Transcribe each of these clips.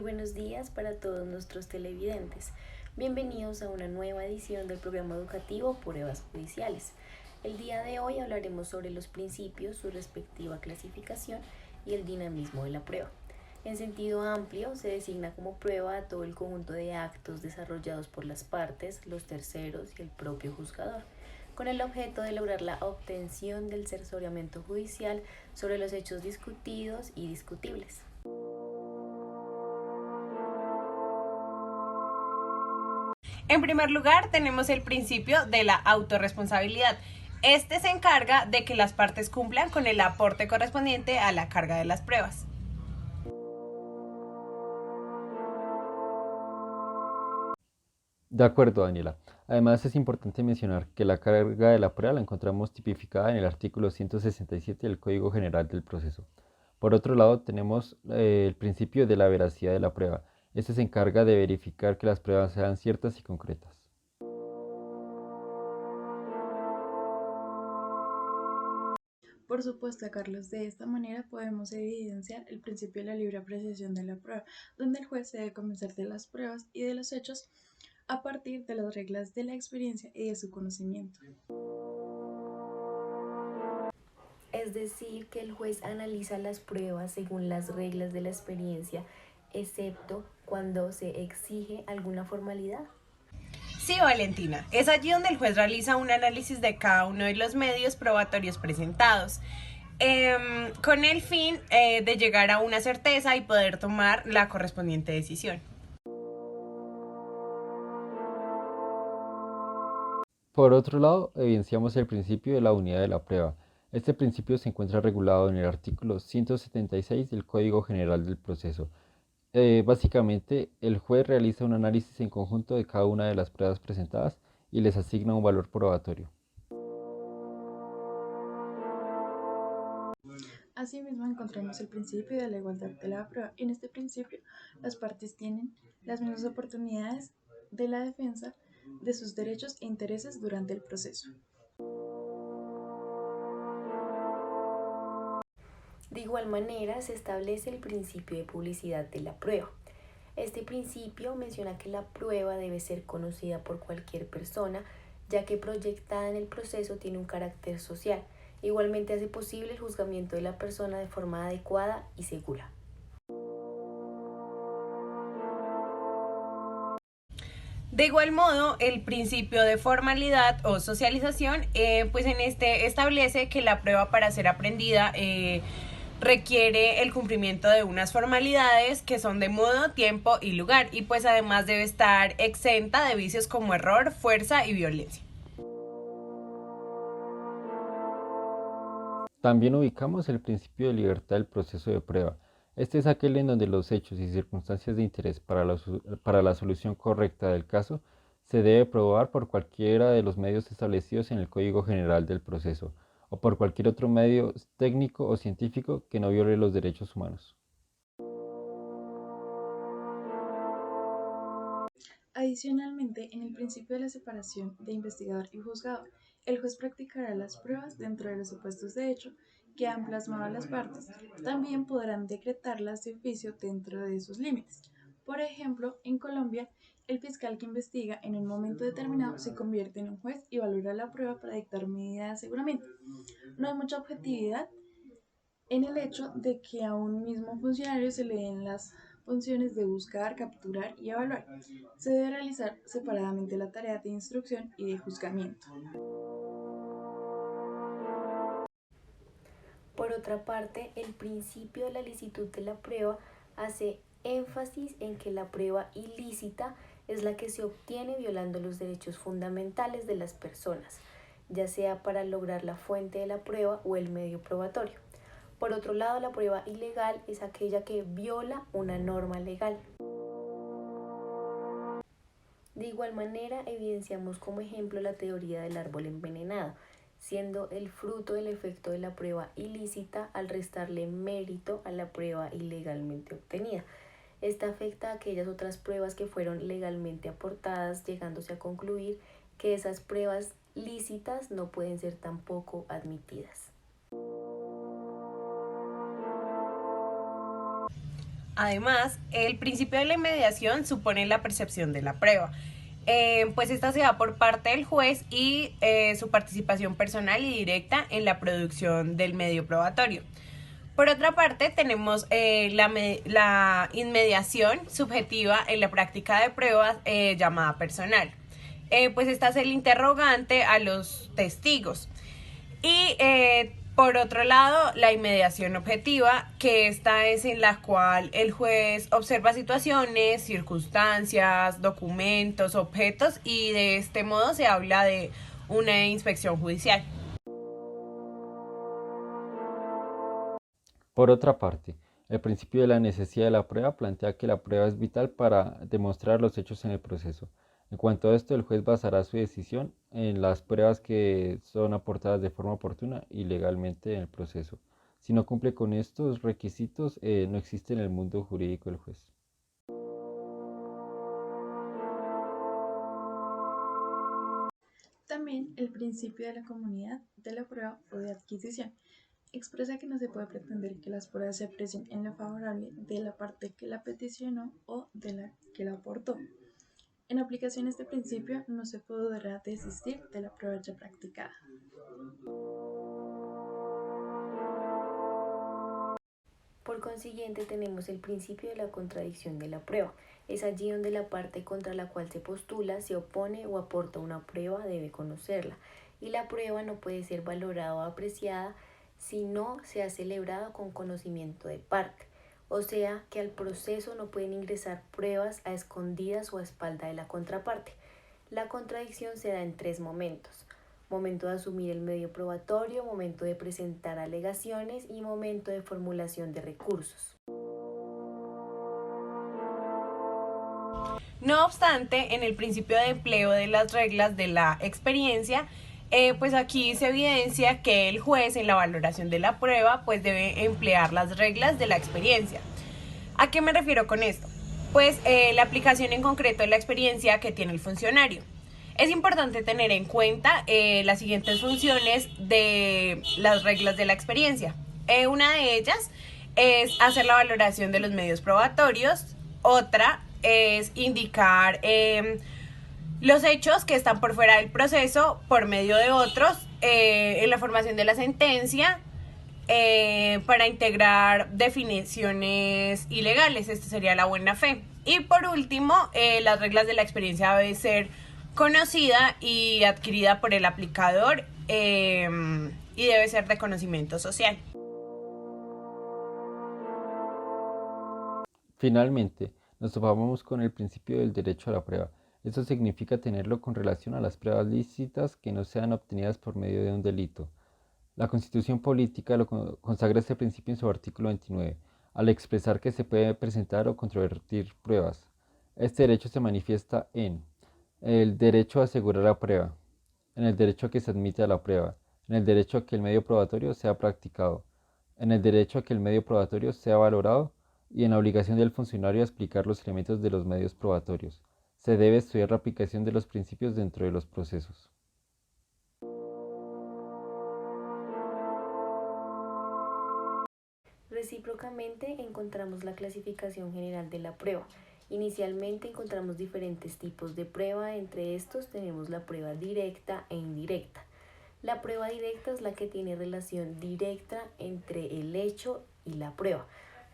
buenos días para todos nuestros televidentes. Bienvenidos a una nueva edición del programa educativo Pruebas Judiciales. El día de hoy hablaremos sobre los principios, su respectiva clasificación y el dinamismo de la prueba. En sentido amplio, se designa como prueba a todo el conjunto de actos desarrollados por las partes, los terceros y el propio juzgador, con el objeto de lograr la obtención del cercioramiento judicial sobre los hechos discutidos y discutibles. En primer lugar, tenemos el principio de la autorresponsabilidad. Este se encarga de que las partes cumplan con el aporte correspondiente a la carga de las pruebas. De acuerdo, Daniela. Además, es importante mencionar que la carga de la prueba la encontramos tipificada en el artículo 167 del Código General del Proceso. Por otro lado, tenemos el principio de la veracidad de la prueba. Este se encarga de verificar que las pruebas sean ciertas y concretas. Por supuesto, Carlos, de esta manera podemos evidenciar el principio de la libre apreciación de la prueba, donde el juez se debe convencer de las pruebas y de los hechos a partir de las reglas de la experiencia y de su conocimiento. Es decir, que el juez analiza las pruebas según las reglas de la experiencia, excepto cuando se exige alguna formalidad. Sí, Valentina, es allí donde el juez realiza un análisis de cada uno de los medios probatorios presentados, con el fin de llegar a una certeza y poder tomar la correspondiente decisión. Por otro lado, evidenciamos el principio de la unidad de la prueba. Este principio se encuentra regulado en el artículo 176 del Código General del Proceso. Básicamente, el juez realiza un análisis en conjunto de cada una de las pruebas presentadas y les asigna un valor probatorio. Asimismo, encontramos el principio de la igualdad de la prueba. En este principio, las partes tienen las mismas oportunidades de la defensa de sus derechos e intereses durante el proceso. De igual manera, se establece el principio de publicidad de la prueba. Este principio menciona que la prueba debe ser conocida por cualquier persona, ya que proyectada en el proceso tiene un carácter social. Igualmente hace posible el juzgamiento de la persona de forma adecuada y segura. De igual modo, el principio de formalidad o socialización, pues en este establece que la prueba para ser aprendida requiere el cumplimiento de unas formalidades que son de modo, tiempo y lugar, y pues además debe estar exenta de vicios como error, fuerza y violencia. También ubicamos el principio de libertad del proceso de prueba. Este es aquel en donde los hechos y circunstancias de interés para la solución correcta del caso se debe probar por cualquiera de los medios establecidos en el Código General del Proceso o por cualquier otro medio técnico o científico que no viole los derechos humanos. Adicionalmente, en el principio de la separación de investigador y juzgador, el juez practicará las pruebas dentro de los supuestos de hecho que han plasmado las partes. También podrán decretarlas de oficio dentro de sus límites. Por ejemplo, en Colombia, el fiscal que investiga en un momento determinado se convierte en un juez y valora la prueba para dictar medidas de aseguramiento. No hay mucha objetividad en el hecho de que a un mismo funcionario se le den las funciones de buscar, capturar y evaluar. Se debe realizar separadamente la tarea de instrucción y de juzgamiento. Por otra parte, el principio de la licitud de la prueba hace énfasis en que la prueba ilícita es la que se obtiene violando los derechos fundamentales de las personas, ya sea para lograr la fuente de la prueba o el medio probatorio. Por otro lado, la prueba ilegal es aquella que viola una norma legal. De igual manera, evidenciamos como ejemplo la teoría del árbol envenenado, siendo el fruto del efecto de la prueba ilícita al restarle mérito a la prueba ilegalmente obtenida. Esta afecta a aquellas otras pruebas que fueron legalmente aportadas, llegándose a concluir que esas pruebas lícitas no pueden ser tampoco admitidas. Además, el principio de la inmediación supone la percepción de la prueba, pues esta se da por parte del juez y su participación personal y directa en la producción del medio probatorio. Por otra parte, tenemos la inmediación subjetiva en la práctica de pruebas llamada personal. Pues esta es el interrogante a los testigos. Y por otro lado, la inmediación objetiva, que esta es en la cual el juez observa situaciones, circunstancias, documentos, objetos y de este modo se habla de una inspección judicial. Por otra parte, el principio de la necesidad de la prueba plantea que la prueba es vital para demostrar los hechos en el proceso. En cuanto a esto, el juez basará su decisión en las pruebas que son aportadas de forma oportuna y legalmente en el proceso. Si no cumple con estos requisitos, no existe en el mundo jurídico el juez. También el principio de la comunidad de la prueba o de adquisición expresa que no se puede pretender que las pruebas se aprecien en lo favorable de la parte que la peticionó o de la que la aportó. En aplicación a este principio no se podrá desistir de la prueba ya practicada. Por consiguiente, tenemos el principio de la contradicción de la prueba. Es allí donde la parte contra la cual se postula, se opone o aporta una prueba debe conocerla, y la prueba no puede ser valorada o apreciada si no se ha celebrado con conocimiento de parte. O sea, que al proceso no pueden ingresar pruebas a escondidas o a espalda de la contraparte. La contradicción se da en tres momentos: momento de asumir el medio probatorio, momento de presentar alegaciones y momento de formulación de recursos. No obstante, en el principio de empleo de las reglas de la experiencia, pues aquí se evidencia que el juez en la valoración de la prueba pues debe emplear las reglas de la experiencia. ¿A qué me refiero con esto? Pues la aplicación en concreto de la experiencia que tiene el funcionario. Es importante tener en cuenta las siguientes funciones de las reglas de la experiencia. Una de ellas es hacer la valoración de los medios probatorios. Otra es indicar los hechos que están por fuera del proceso por medio de otros en la formación de la sentencia para integrar definiciones ilegales. Esto sería la buena fe. Y por último, las reglas de la experiencia deben ser conocida y adquirida por el aplicador y debe ser de conocimiento social. Finalmente, nos topamos con el principio del derecho a la prueba. Esto significa tenerlo con relación a las pruebas lícitas que no sean obtenidas por medio de un delito. La Constitución Política consagra este principio en su artículo 29, al expresar que se puede presentar o controvertir pruebas. Este derecho se manifiesta en el derecho a asegurar la prueba, en el derecho a que se admita la prueba, en el derecho a que el medio probatorio sea practicado, en el derecho a que el medio probatorio sea valorado y en la obligación del funcionario a explicar los elementos de los medios probatorios. Se debe estudiar la aplicación de los principios dentro de los procesos. Recíprocamente encontramos la clasificación general de la prueba. Inicialmente encontramos diferentes tipos de prueba, entre estos tenemos la prueba directa e indirecta. La prueba directa es la que tiene relación directa entre el hecho y la prueba.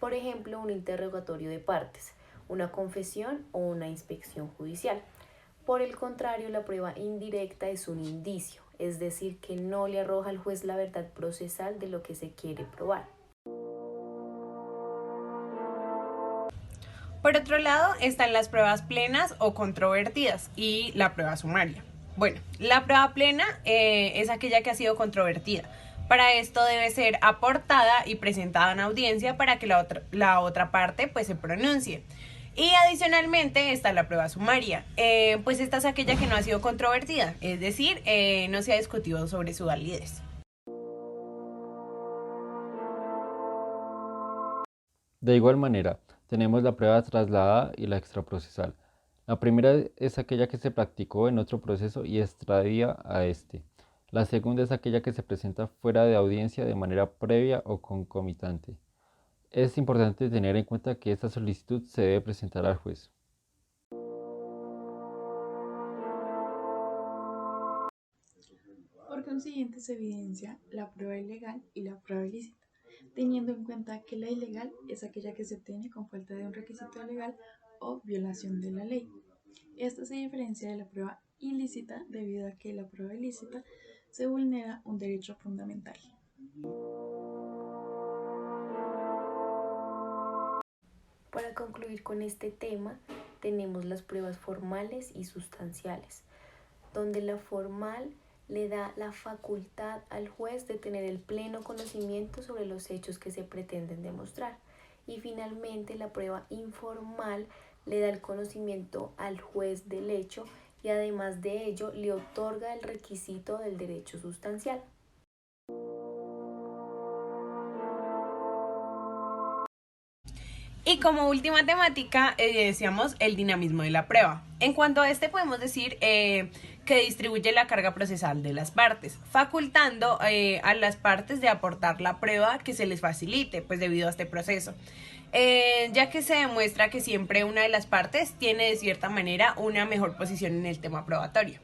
Por ejemplo, un interrogatorio de partes, una confesión o una inspección judicial. Por el contrario, la prueba indirecta es un indicio, es decir, que no le arroja al juez la verdad procesal de lo que se quiere probar. Por otro lado, están las pruebas plenas o controvertidas y la prueba sumaria. Bueno, la prueba plena es aquella que ha sido controvertida. Para esto debe ser aportada y presentada en audiencia para que la otra parte pues se pronuncie. Y adicionalmente está la prueba sumaria, pues esta es aquella que no ha sido controvertida, es decir, no se ha discutido sobre su validez. De igual manera, tenemos la prueba trasladada y la extraprocesal. La primera es aquella que se practicó en otro proceso y extraía a este. La segunda es aquella que se presenta fuera de audiencia de manera previa o concomitante. Es importante tener en cuenta que esta solicitud se debe presentar al juez. Por consiguiente, se evidencia la prueba ilegal y la prueba ilícita, teniendo en cuenta que la ilegal es aquella que se obtiene con falta de un requisito legal o violación de la ley. Esta se diferencia de la prueba ilícita debido a que la prueba ilícita se vulnera un derecho fundamental. Para concluir con este tema, tenemos las pruebas formales y sustanciales, donde la formal le da la facultad al juez de tener el pleno conocimiento sobre los hechos que se pretenden demostrar. Y finalmente, la prueba informal le da el conocimiento al juez del hecho y además de ello le otorga el requisito del derecho sustancial. Y como última temática, decíamos el dinamismo de la prueba. En cuanto a este, podemos decir que distribuye la carga procesal de las partes, facultando a las partes de aportar la prueba que se les facilite, pues debido a este proceso. Ya que se demuestra que siempre una de las partes tiene de cierta manera una mejor posición en el tema probatorio.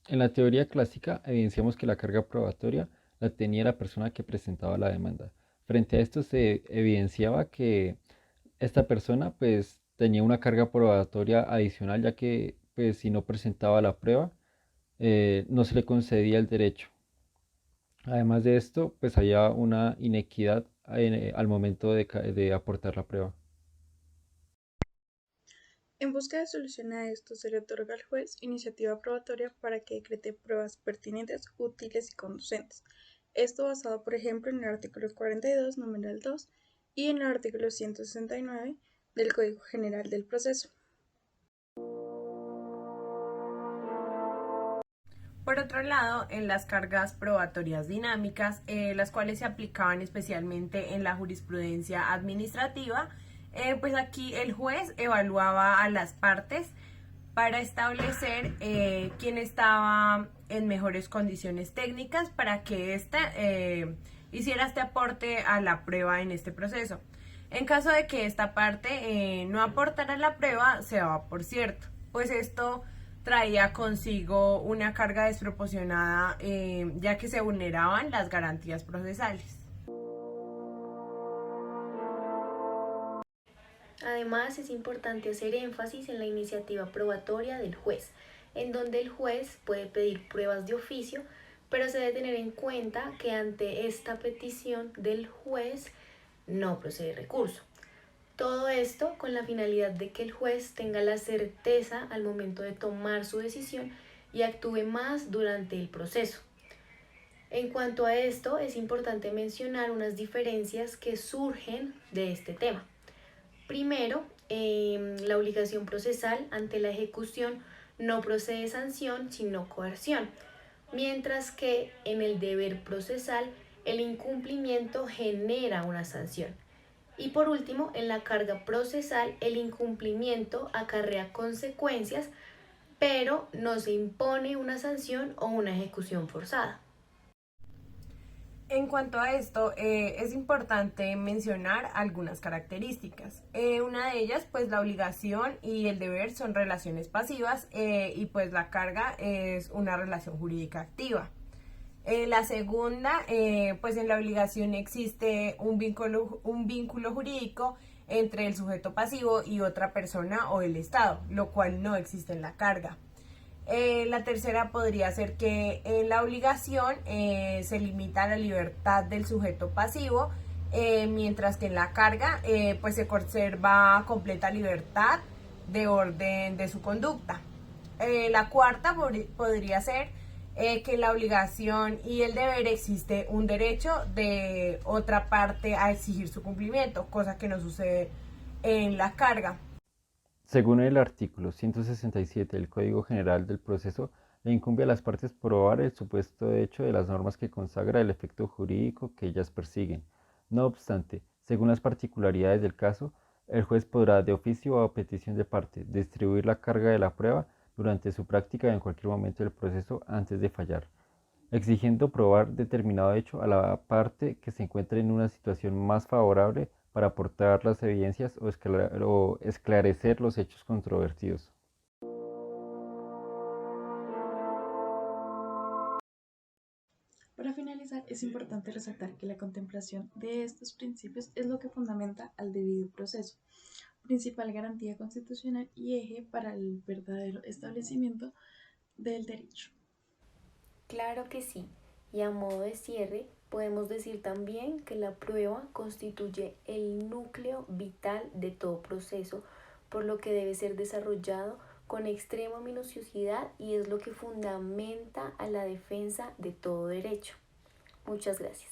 En la teoría clásica evidenciamos que la carga probatoria la tenía la persona que presentaba la demanda. Frente a esto se evidenciaba que esta persona pues tenía una carga probatoria adicional, ya que pues si no presentaba la prueba no se le concedía el derecho. Además de esto pues había una inequidad al momento de aportar la prueba. En busca de solución a esto, se le otorga al juez iniciativa probatoria para que decrete pruebas pertinentes, útiles y conducentes. Esto basado, por ejemplo, en el artículo 42, numeral 2, y en el artículo 169 del Código General del Proceso. Por otro lado, en las cargas probatorias dinámicas, las cuales se aplicaban especialmente en la jurisprudencia administrativa, pues aquí el juez evaluaba a las partes para establecer quién estaba en mejores condiciones técnicas para que ésta hiciera este aporte a la prueba en este proceso. En caso de que esta parte no aportara la prueba, se daba por cierto, pues esto traía consigo una carga desproporcionada ya que se vulneraban las garantías procesales. Además, es importante hacer énfasis en la iniciativa probatoria del juez, en donde el juez puede pedir pruebas de oficio, pero se debe tener en cuenta que ante esta petición del juez no procede recurso. Todo esto con la finalidad de que el juez tenga la certeza al momento de tomar su decisión y actúe más durante el proceso. En cuanto a esto, es importante mencionar unas diferencias que surgen de este tema. Primero, la obligación procesal ante la ejecución no procede sanción sino coerción, mientras que en el deber procesal el incumplimiento genera una sanción. Y por último, en la carga procesal el incumplimiento acarrea consecuencias, pero no se impone una sanción o una ejecución forzada. En cuanto a esto, es importante mencionar algunas características. Una de ellas, pues la obligación y el deber son relaciones pasivas y pues la carga es una relación jurídica activa. La segunda, pues en la obligación existe un vínculo jurídico entre el sujeto pasivo y otra persona o el Estado, lo cual no existe en la carga. La tercera podría ser que en la obligación se limita la libertad del sujeto pasivo, mientras que en la carga pues se conserva completa libertad de orden de su conducta. La cuarta podría ser que en la obligación y el deber existe un derecho de otra parte a exigir su cumplimiento, cosa que no sucede en la carga. Según el artículo 167 del Código General del Proceso, le incumbe a las partes probar el supuesto hecho de las normas que consagra el efecto jurídico que ellas persiguen. No obstante, según las particularidades del caso, el juez podrá, de oficio o a petición de parte, distribuir la carga de la prueba durante su práctica en cualquier momento del proceso antes de fallar. exigiendo probar determinado hecho a la parte que se encuentre en una situación más favorable para aportar las evidencias o esclarecer los hechos controvertidos. Para finalizar, es importante resaltar que la contemplación de estos principios es lo que fundamenta al debido proceso, principal garantía constitucional y eje para el verdadero establecimiento del derecho. Claro que sí, y a modo de cierre, podemos decir también que la prueba constituye el núcleo vital de todo proceso, por lo que debe ser desarrollado con extrema minuciosidad y es lo que fundamenta a la defensa de todo derecho. Muchas gracias.